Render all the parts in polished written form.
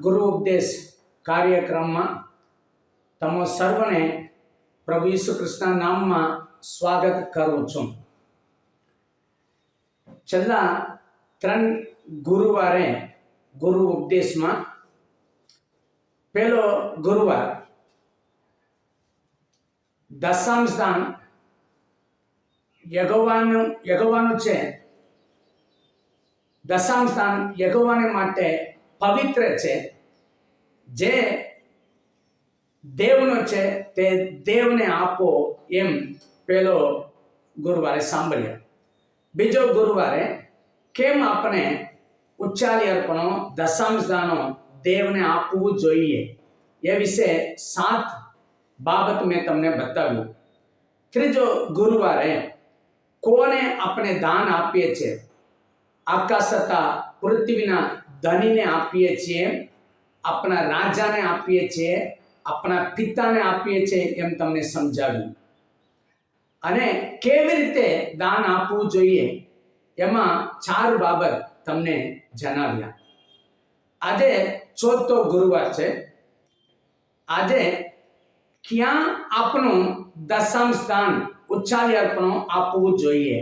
ગુરુ ઉપદેશ કાર્યક્રમમાં તમો સર્વને પ્રભુ ઈસુ ખ્રિસ્તના નામમાં સ્વાગત કરું છું. છેલ્લા 3 ગુરુવારે ગુરુ ઉપદેશમાં પહેલો ગુરુવાર દશાંશ દાન યહોવાનું છે. દશાંશ દાન યહોવાને માટે પવિત્ર છે. જે દેવનો છે તે દેવને આપો એમ પહેલો ગુરુવારે સાંભળ્યા. બીજો ગુરુવારે કેમ આપણે ઉચ્ચાલી અર્પણો દશાંશ દાનો દેવને આપવું જોઈએ એ વિશે 7 બાબત મેં તમને બતાવ્યું. ત્રીજો ગુરુવારે કોને આપણે દાન આપીએ છીએ? આકાશ તથા પૃથ્વીના ધણીને આપીએ છીએ, આપણા રાજાને આપીએ છીએ, આપણા પિતાને આપીએ છીએ એમ તમને સમજાવ્યું. અને કેવી રીતે દાન આપવું જોઈએ એમાં 4 બાબત તમને જણાવ્યા. આજે 4થો ગુરુવાર છે. આજે ક્યાં આપણું દશાંશ દાન ઉચ્ચાલી અર્પણો આપવું જોઈએ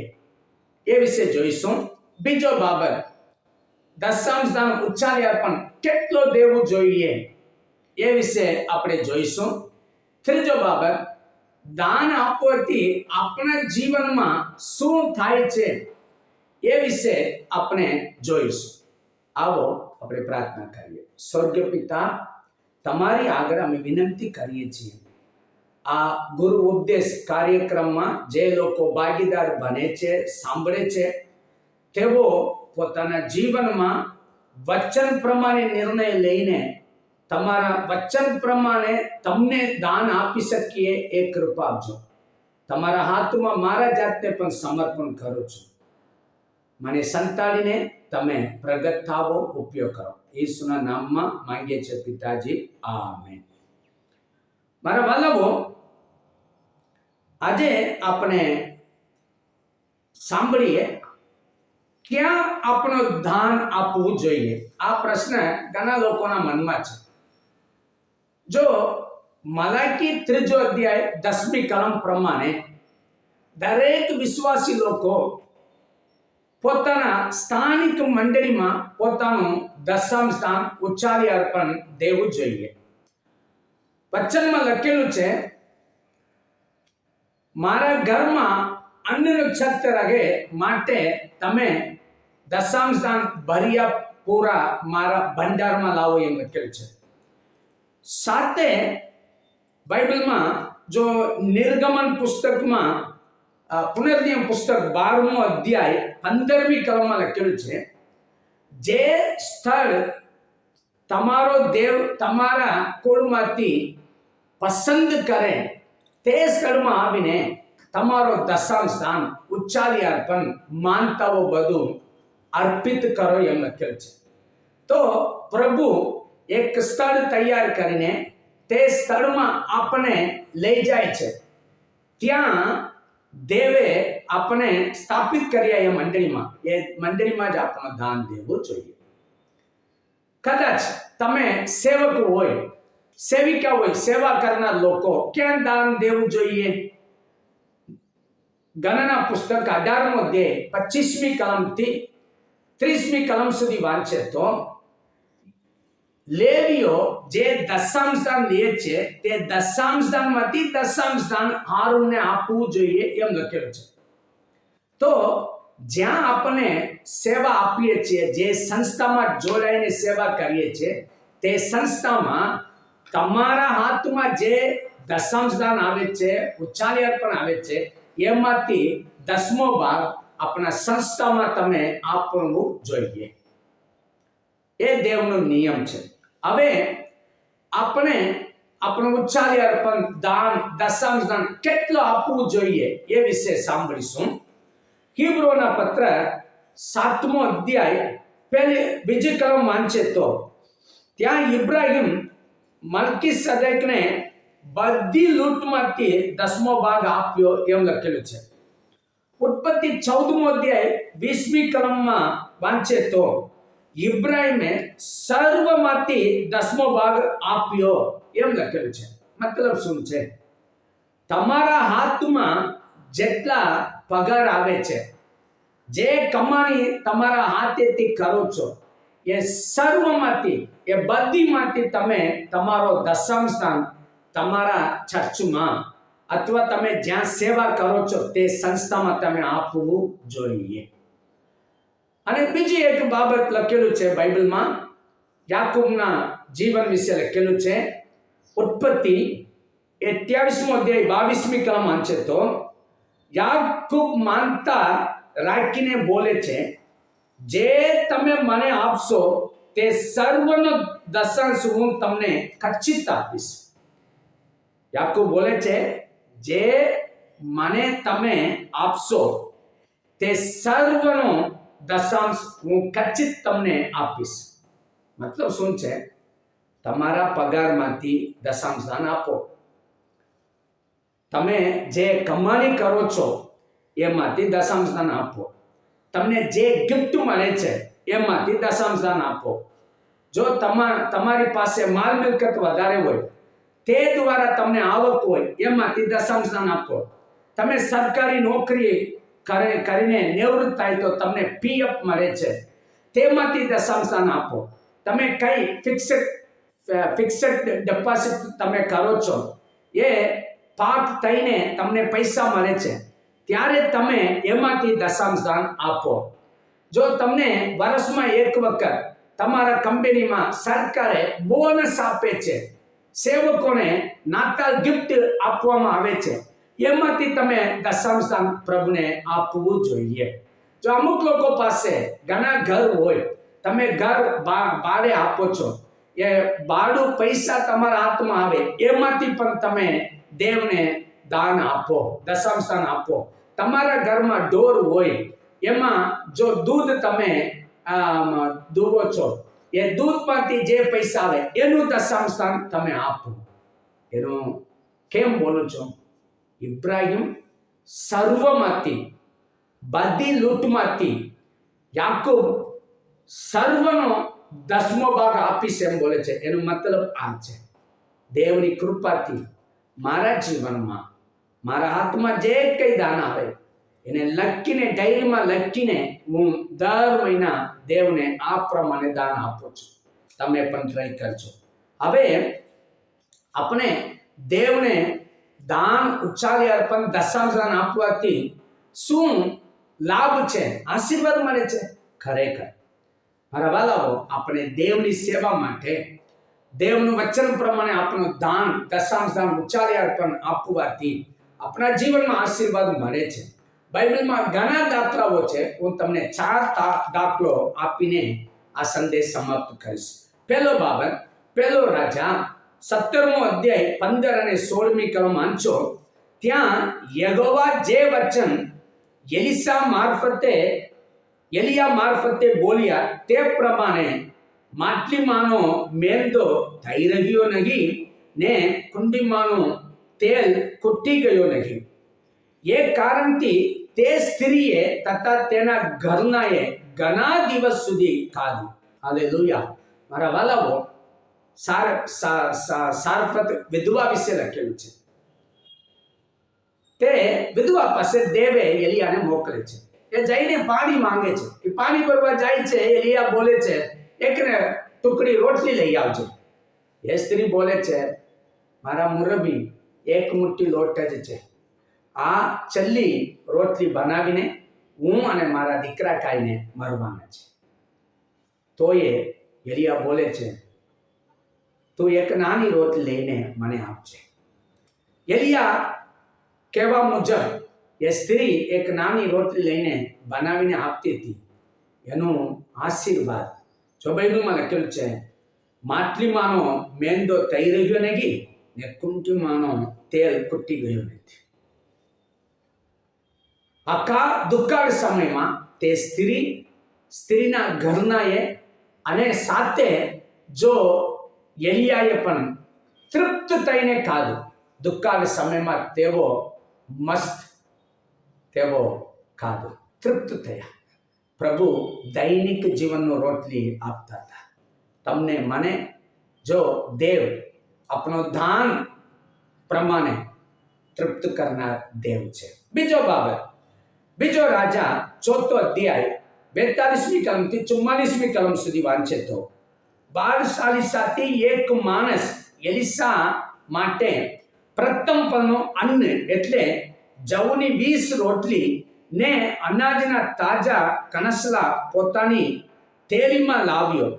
એ વિશે જોઈશું. બીજો બાબત દશાંશ દાન ઉચ્ચાલી અર્પણ કેટલો દેવું જોઈએ એ વિશે આપણે જોઈશું. ત્રીજો બાબત દાન આપવાથી આપણા જીવનમાં શું થાય છે એ વિશે આપણે જોઈશું. આવો આપણે પ્રાર્થના કરીએ. સ્વર્ગીય પિતા, તમારી આગળ અમે વિનંતી કરીએ છીએ, આ ગુરુ ઉપદેશ કાર્યક્રમમાં જે લોકો ભાગીદાર બને છે, સાંભળે છે, તેઓ પોતાના જીવનમાં વચન પ્રમાણે નિર્ણય લઈને તમારા વચન પ્રમાણે તમને દાન આપી શકીએ એ કૃપા આપજો. તમારા હાથમાં મારા જાતને પણ સમર્પણ કરું છું. મને સંતાડીને તમે પ્રગટ થાવો, ઉપયોગ કરો. ઈસુના નામમાં માંગીએ છીએ પિતાજી, આમેન. મારા વાલાઓ, આજે આપણે સાંભળીએ ક્યાં આપણું દાન આપવું જોઈએ. આ પ્રશ્ન ઘણા લોકોના મનમાં છે. જો મલાકી 3 અધ્યાય 10મી કલમ પ્રમાણે દરેક વિશ્વાસી લોકો પોતાના સ્થાનિક મંડળીમાં પોતાનું દશાંશ દાન ઉચ્ચાલી અર્પણ દેવું જોઈએ. વચનમાં લખેલું છે, મારા ઘરમાં અન્નનું છત્ર રહે માટે તમે દશાંશ દાન ભર્યા પૂરા મારા ભંડારમાં લાવો એમ લખેલું છે. સાથે બાઇબલમાં જો નિર્ગમન પુસ્તકમાં પુનર્નિયમ પુસ્તક 12મો અધ્યાય 15મી કલમમાં લખેલું છે, જે સ્થળ તમારો દેવ તમારા કુળમાંથી પસંદ કરે તે સ્થળમાં આવીને તમારો દશાંશ દાન ઉચ્ચાલી અર્પણ માનતાઓ બધું અર્પિત કરો એમ લખેલું છે. તો પ્રભુ એક સ્થળ તૈયાર કરીને તે સ્થળમાં આપણે લઈ જાય છે. ત્યાં દેવે આપણે સ્થાપિત કર્યા એ મંડળીમાં જ આપણું દાન દેવું જોઈએ. કદાચ તમે સેવક હોય, સેવિકા હોય, સેવા કરનાર લોકો, ક્યાં દાન દેવું જોઈએ? ગણના પુસ્તક 18મો અધ્યાય 25મી કલમથી 30મી કલમ સુધી વાંચે તો લેવીઓ જે દશાંશ દાન લે છે તે દશાંશ દાનમાંથી દશાંશ દાન આરોનને આપવું જોઈએ એમ લખેલું છે. તો જ્યાં આપણે સેવા આપીએ છીએ, જે સંસ્થામાં જોડાઈને સેવા કરીએ છીએ, તે સંસ્થામાં તમારા હાથમાં જે દશાંશ દાન આવે છે, ઉચ્ચાલી અર્પણ આવે છે, એમાંથી 10મો ભાગ આપણા સંસ્થામાં તમે આપવું જોઈએ. એ દેવનો નિયમ છે. હવે આપણે આપણું ઉચ્ચાલી અર્પણ દાન દશાંશ દાન કેટલો આપવું જોઈએ એ વિશે સાંભળીશું. હિબ્રોના પત્ર 7મો અધ્યાય 2જી કલમ વાંચે તો ત્યાં ઇબ્રાહિમ મલ્કીસેદેકને બધી લૂંટમાંથી 10મો ભાગ આપ્યો એમ લખેલું છે. ઉત્પત્તિ 14મો અધ્યાય 20મી કલમમાં વાંચે તો ઇબ્રાહિમે સર્વમાંથી 10મો ભાગ આપ્યો એમ લખેલું છે. મતલબ શું છે? તમારા હાથમાં જેટલા પગાર આવે છે, જે કમાણી તમારા હાથેથી કરો છો, એ સર્વમાંથી, એ બધીમાંથી તમે તમારો દશાંશ દાન તમારા ચર્ચમાં અથવા તમે જ્યાં સેવા કરો છો તે સંસ્થામાં તમે આપવું જોઈએ. અને બીજી એક બાબત લખેલું છે બાઇબલમાં, યાકૂબના જીવન વિશે લખેલું છે. ઉત્પત્તિ 28મો અધ્યાય 22મી કલમ વાંચે તો યાકૂબ માનતા રાખીને બોલે છે, જે તમે મને આપશો તે સર્વનો દશાંશ હું તમને ખચિત આપીશ. યાકૂબ બોલે છે, જે મને તમે આપશો તે સર્વનો દશાંશ હું ખચિત તમને આપીશ. મતલબ શું છે? તમારા પગારમાંથી દશાંશ દાન આપો. તમે જે કમાણી કરો છો એમાંથી દશાંશ દાન આપો. તમને જે ગિફ્ટ મળે છે એમાંથી દશાંશ દાન આપો. જો તમારી પાસે માલ મિલકત વધારે હોય, તે દ્વારા તમને આવક હોય, એમાંથી દશાંશ દાન આપો. તમે સરકારી નોકરી કરીને નિવૃત્ત થાય તો તમને પીએફ મળે છે, તેમાંથી દશાંશ દાન આપો. તમે કઈ ફિક્સડ ડિપોઝિટ તમે કરો છો, એ પાક થઈને તમને પૈસા મળે છે, ત્યારે તમે એમાંથી દશાંશ દાન આપો. જો તમને વર્ષમાં એક વખત તમારા કંપનીમાં સરકારે બોનસ આપે છે, સેવકોને નાતાલ ગિફ્ટ આપવામાં આવે છે, એમાંથી તમે દશાંશ દાન પ્રભુને આપવું જોઈએ. જો અમુક લોકો પાસે ઘણા ઘર હોય, તમે ઘર ભાડે આપો છો, એ ભાડું પૈસા તમારા હાથમાં આવે, એમાંથી પણ તમે દેવને દાન આપો, દશાંશ દાન આપો. તમારા ઘરમાં ઢોર હોય, એમાં જો દૂધ તમે દુવો છો, એ દૂધમાંથી જે પૈસા આવે એનું દશાંશ દાન તમે આપો. એનું કેમ બોલું છું? ઇબ્રાહિમ સર્વમાંથી, બધી લૂંટમાંથી યાકૂબ સર્વનો 10મો ભાગ આપીશ એમ બોલે છે. એનો મતલબ આ છે, દેવની કૃપાથી મારા જીવનમાં મારા હાથમાં જે કંઈ દાન આવે એને લખીને, ડાયરીમાં લખીને હું દર મહિના દેવને આ પ્રમાણે દાન આપું છું. તમે પણ ટ્રાય કરજો. હવે આપણે દેવને દાન, ઉચ્ચારી અર્પણ, દશાંશ દાન આપવાથી શું લાભ છે, આશીર્વાદ મળે છે? ખરેખર મારા વાલાઓ, આપણે દેવની સેવા માટે દેવનું વચન પ્રમાણે આપણું દાન, દશાંશ દાન, ઉચ્ચારી અર્પણ આપવાથી આપણા જીવનમાં આશીર્વાદ મળે છે. બાઇબલમાં ઘણા દાખલાઓ છે. હું તમને 4 દાખલો આપીને આ સંદેશ સમાપ્ત કરીશ. પહેલો બાબત, પહેલો રાજા 17મો અધ્યાય 15 અને 16મી કલમ વાંચો. ત્યાં યહોવા જે વચન એલિયા મારફતે બોલ્યા તે પ્રમાણે માટલીમાંનો મેંદો થઈ રહ્યો નહીં ને કુંડીમાંનો તેલ ખૂટી ગયો નહીં. એ કારણથી તે સ્ત્રીએ તથા તેના ઘરનાએ ઘણા દિવસ સુધી ખાધું. હાલેલુયા. મારા વાલાઓ, સારફત વિધવા વિશે લખેલું છે. તે વિધવા પાસે દેવે એલિયાને મોકલે છે. એ જઈને પાણી માંગે છે. એ પાણી ભરવા જાય છે. એલિયા બોલે છે, એકને ટુકડી રોટલી લઈ આવજો. એ સ્ત્રી બોલે છે, મારા મુરબી, એક મુઠ્ઠી લોટ જ છે. આ છેલ્લી રોટલી બનાવીને હું અને મારા દીકરા ખાઈને મરવાના છે. તો એ એલિયા બોલે છે, તું એક નાની રોટલી લઈને મને આપજે. એલિયા કહેવા મુજબ એ સ્ત્રી એક નાની રોટલી લઈને બનાવીને આપતી હતી. એનું આશીર્વાદ જો બાઇબલમાં લખેલું છે, માટલીમાંનો મેંદો થઈ રહ્યો નથી ને કુંડીમાંનો તેલ ખૂટી ગયો નથી. આખા દુકાળ સમયમાં તે સ્ત્રીના ઘરનાએ અને સાથે જો એલિયાએ પણ તૃપ્ત થઈને ખાધું. દુકાળ સમયમાં તેઓ ખાધું, તૃપ્ત થયા. પ્રભુ દૈનિક જીવનનો રોટલી આપતા હતા. તમને મને જો દેવ આપણો દાન પ્રમાણે તૃપ્ત કરનાર દેવ છે. બીજો રાજા 4 અધ્યાય 42મી કલમથી 44મી કલમ સુધી વાંચે તો બળશાળી એક માણસ એલિસા માટે પ્રથમ ફળનો અન્ન એટલે જવની 20 રોટલી ને અનાજના તાજા કણસલા પોતાની થેલીમાં લાવ્યો.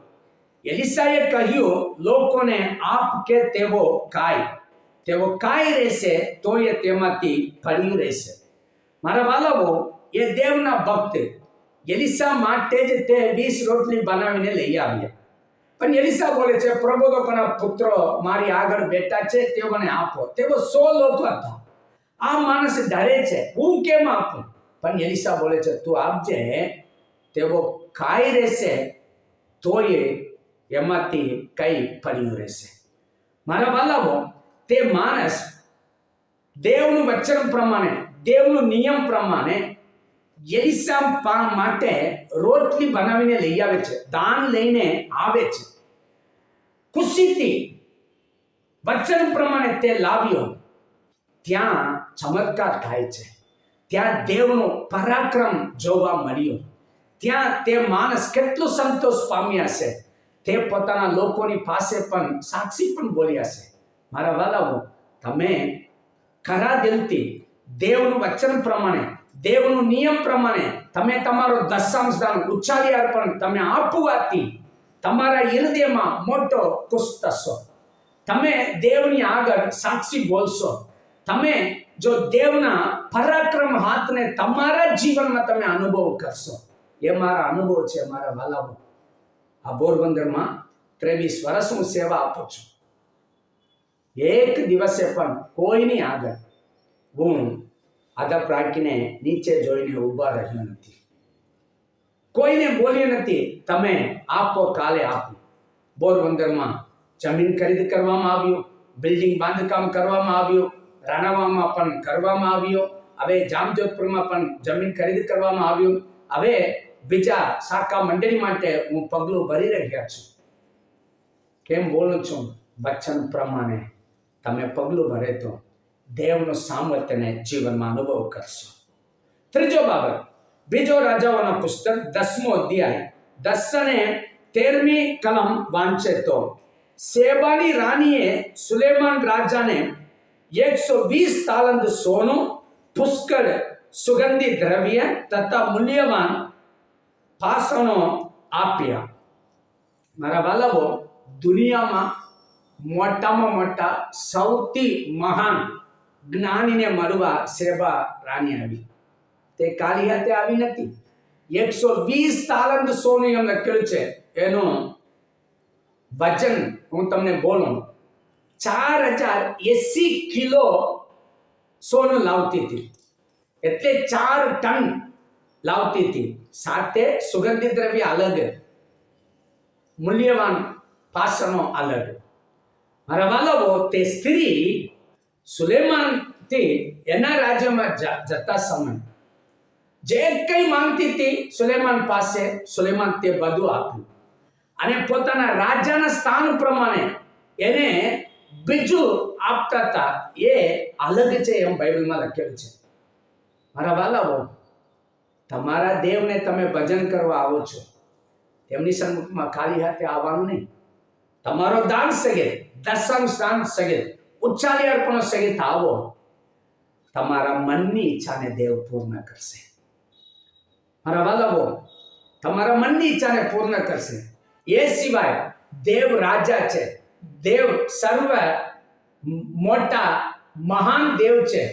એલિસાએ કહ્યું, લોકોને આપ કે તેઓ કાંઈ રહેશે તો એ તેમાંથી ફળ્યું રહેશે. મારા વાલાઓ, એ દેવના ભક્ત એલિસા માટે જ તે 20 રોટલી બનાવીને લઈ આવ્યા. પણ એલિસા બોલે છે, પ્રબોધકોના પુત્રો મારી આગળ બેઠા છે, તેઓને આપો. તેઓ 100 લોકો હતા. આ માણસ ડરે છે, હું કેમ આપું? પણ એલિસા બોલે છે, તું આપજે, તેઓ ખાઈ રહેશે તો એમાંથી કઈ ફળ્યું રહેશે. મારા વાલાઓ, તે માણસ દેવનું વચન પ્રમાણે, દેવનું નિયમ પ્રમાણે એલિસા માટે રોટલી બનાવીને લઈ આવે છે, દાન લઈને આવે છે. ખુશીથી વચન પ્રમાણે તે લાવ્યો. ત્યાં ચમત્કાર થાય છે. ત્યાં દેવનો પરાક્રમ જોવા મળ્યો. ત્યાં તે માણસ કેટલો સંતોષ પામ્યા છે. તે પોતાના લોકોની પાસે પણ સાક્ષી પણ બોલ્યા છે. મારા વાલાઓ, તમે ખરા દિલથી દેવનું વચન પ્રમાણે, દેવનું નિયમ પ્રમાણે તમે તમારો દશાંશ દાન ઉછાળી અર્પણ તમે આપવાથી તમારા હૃદયમાં મોટો ખુશ થશો. તમે દેવની આગળ સાક્ષી બોલશો. તમે જો દેવના પરાક્રમ હાથને તમારા જીવનમાં તમે અનુભવ કરશો. એ મારા અનુભવ છે. મારા વાલાઓ, આ પોરબંદરમાં 23 વર્ષ હું સેવા આપું છું. એક દિવસે પણ કોઈની આગળ હું આદપ રાખીને નીચે જોઈને ઊભા રહ્યો નથી. કોઈને બોલ્યું નથી, તમે આપો, કાલે આપો. પોરબંદરમાં જમીન ખરીદ કરવામાં આવ્યું, બિલ્ડિંગ બાંધકામ કરવામાં આવ્યું, રાણાવામાં પણ કરવામાં આવ્યો. હવે જામજોધપુરમાં પણ જમીન ખરીદ કરવામાં આવ્યું. હવે બીજા શાખા મંડળી માટે હું પગલું ભરી રહ્યા છું. કેમ બોલું છું? વચન પ્રમાણે તમે પગલું ભરે તો દેવનો સામર્થ્યને જીવનમાં અનુભવ કરશો. ત્રીજો બાબત, બીજો રાજાઓના પુસ્તક 10મો અધ્યાય 10 અને 13મી કલમ વાંચે તો શેબાની રાણીએ સુલેમાન રાજાને 120 તાલંત સોનું, પુષ્કળ સુગંધી દ્રવ્ય તથા મૂલ્યવાન પાષાણો આપ્યા. મારા વાલાઓ, દુનિયામાં મોટામાં મોટા સૌથી મહાન જ્ઞાનીને મળવા શેબા રાણી આવી. તે કાલી હાથે આવી નથી. 120 તાલંત સોનું એમ લખેલું છે. એનું વજન હું તમને બોલું, 4080 કિલો સોનું લાવતી હતી. એટલે 4 ટન લાવતી હતી. સાથે સુગંધિત દ્રવ્ય અલગ, મૂલ્યવાન પાષાણો અલગ. મારા વાલાઓ, તે સ્ત્રી સુલેમાનથી એના રાજ્યમાં જતા સમય જે કંઈ માંગતી હતી સુલેમાન પાસે, સુલેમાન તે બધું આપ્યું. અને પોતાના રાજાના સ્થાન પ્રમાણે એને બીજું આપતા હતા. એ અલગ છે એમ બાઇબલમાં લખેલું છે. મારા વાલાઓ, તમારા દેવને તમે ભજન કરવા આવો છો, તેમની સન્મુખમાં ખાલી હાથે આવવાનું નહીં. તમારો દાન સહિત, દશાંશ દાન સહિત, ઉચ્ચાલી અર્પણો સહિત આવો. તમારા મનની ઈચ્છાને દેવ પૂર્ણ કરશે. મારા વાલાઓ, તમારા મનની ઈચ્છાને પૂર્ણ કરશે. એ સિવાય દેવ રાજા છે, દેવ સર્વ મોટા મહાન દેવ છે.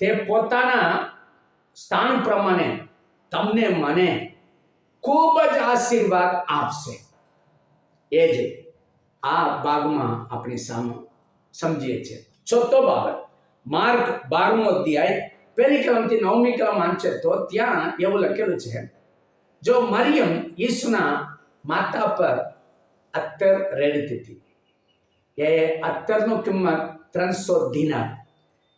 તે પોતાના સ્થાન પ્રમાણે તમને મને ખૂબ જ આશીર્વાદ આપશે. એ જ આ ભાગમાં આપણે સમજીએ છીએ. ચોથો બાબત, માર્ક 12મો અધ્યાય 1લી કલમથી 9મી કલમ વાંચે તો ત્યાં એવું લખેલું છે, જો મરિયમ ઈસુના માતા પર અત્તર રેડતી હતી. એ અત્તરનું કિંમત 300 દિનાર.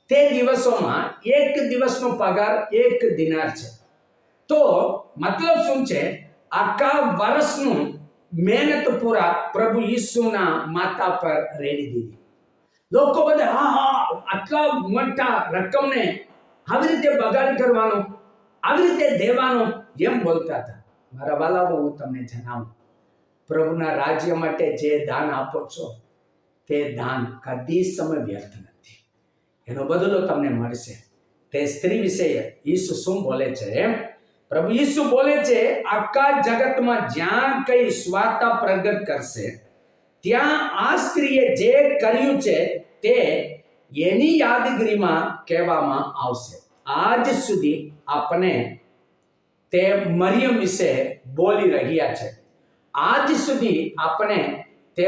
તે દિવસોમાં એક દિવસનો પગાર 1 દિનાર છે. તો મતલબ શું છે? આખા વર્ષનું મહેનત પૂરા પ્રભુ ઈસુના માથા પર રેડી દીધી. લોકો બધા હા આટલા મોટા રકમને આવી રીતે બગાડ કરવાનો, આવી રીતે દેવાનો એમ બોલતા હતા. મારા વાલાઓ, હું તમને જણાવું, પ્રભુના રાજ્ય માટે જે દાન આપો છો તે દાન કદી સમય વ્યર્થ નથી. એનો બદલો તમને મળશે. તે સ્ત્રી વિશે ઈસુ શું બોલે છે? પ્રભુ ઈસુ બોલે છે, આખા જગતમાં જ્યાં કઈ સ્વાર્થતા પ્રગટ કરશે ત્યાં આ સ્ત્રીએ જે કર્યું છે તે એની યાદગીરીમાં કહેવામાં આવશે. આજ સુધી આપણે તે મરિયમ વિશે બોલી રહ્યા છે. આજ સુધી આપણે તે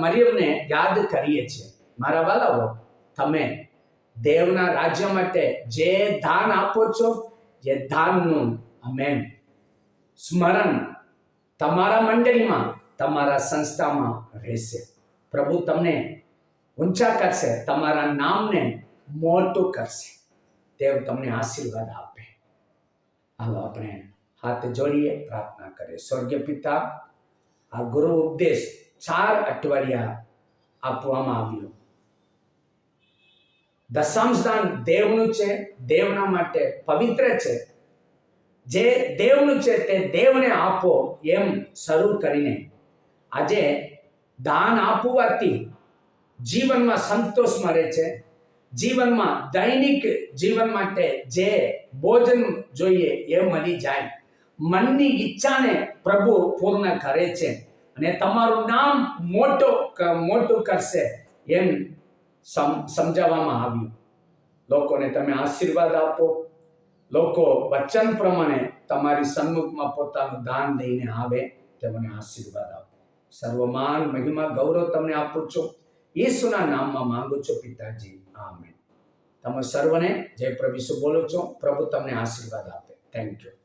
મરિયમને યાદ કરીએ છીએ. મારા વાલાઓ, તમે દેવના રાજ્ય માટે જે દાન આપો છો, જે દાનનું આમેન સ્મરણ તમારા મંડળીમાં, તમારા સંસ્થામાં રહેશે. પ્રભુ તમને ઊંચા કરશે, તમારા નામને મોટું કરશે. દેવ તમને આશીર્વાદ આપે. હાલો આપણે હાથ જોડીએ, પ્રાર્થના કરીએ. સ્વર્ગીય પિતા, આ ગુરુ ઉપદેશ 4 અઠવાડિયા આપવામાં આવ્યો. દશાંશદાન દેવનું છે, દેવના માટે પવિત્ર છે. જે દેવનું છે તે દેવને આપો એમ શરૂ કરીને આજે દાન આપવાથી જીવનમાં સંતોષ મળે છે. જીવનમાં દૈનિક જીવન માટે જે ભોજન જોઈએ એ મળી જાય. મનની ઈચ્છાને પ્રભુ પૂર્ણ કરે છે અને તમારું નામ મોટું કરશે એમ સમજાવવામાં આવ્યું. લોકોને તમે આશીર્વાદ આપો. લોકો વચન પ્રમાણે તમારી સન્મુખમાં પોતાનું દાન લઈને આવે. તેમને આશીર્વાદ આપો. સર્વમાન મહિમા ગૌરવ તમને આપું છું. ઈસુના નામમાં માંગુ છું પિતાજી, આમેન. તમે સર્વને જય પ્રભુ ઈસુ બોલો છો. પ્રભુ તમને આશીર્વાદ આપે. Thank you.